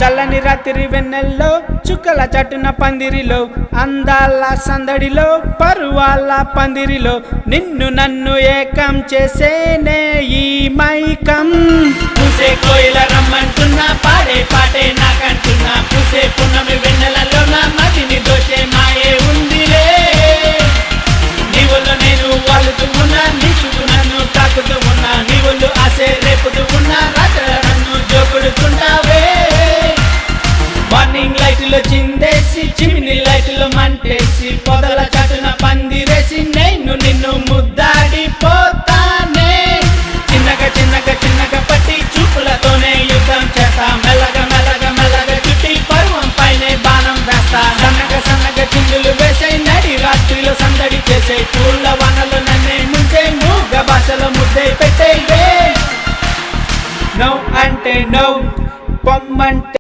చల్లని రాత్రి వెన్నెల్లో చుక్కల చటున పందిరిలో అందాల సందడిలో పరువాల పందిరిలో నిన్ను నన్ను ఏకం చేసేనే ఈ మైకం. పూసే కోయిల రమ్మంటున్నా పాడే పాటే నాకంటున్నా పూసే పున్నమి వెన్నెలలో నా మదిని దోచే మాయే ఉందిలే. నీవులు నేను వాలుతూ ఉన్నా నీ చూపు నన్ను తాకుతూ ఉన్నా నీవులు ఆశే రేపుతూ ఉన్నా రాత్ర నన్ను జోకుడుతుంటావే. మార్నింగ్ లైట్లో చిందేసి చిమిని లైట్లో మంటేసి పొదల చటున పందిరేసి నేను నిన్ను ముద్దాడిపోతానే. చిన్నగా చిన్నగా చిన్నగా పట్టి చూపులతోనే యుద్ధం చేస్తా మెల్లగా మెల్లగా మెల్లగా చుట్టి పరువం పైనే బాణం వేస్తా. సన్నగా సన్నగా చిందులు వేసే నడి రాత్రిలో సందడి చేసే పూల వనలు నన్నే ముందే మూగ భాషలో ముద్దే పెట్టే. నో అంటే నో పొమ్మంటే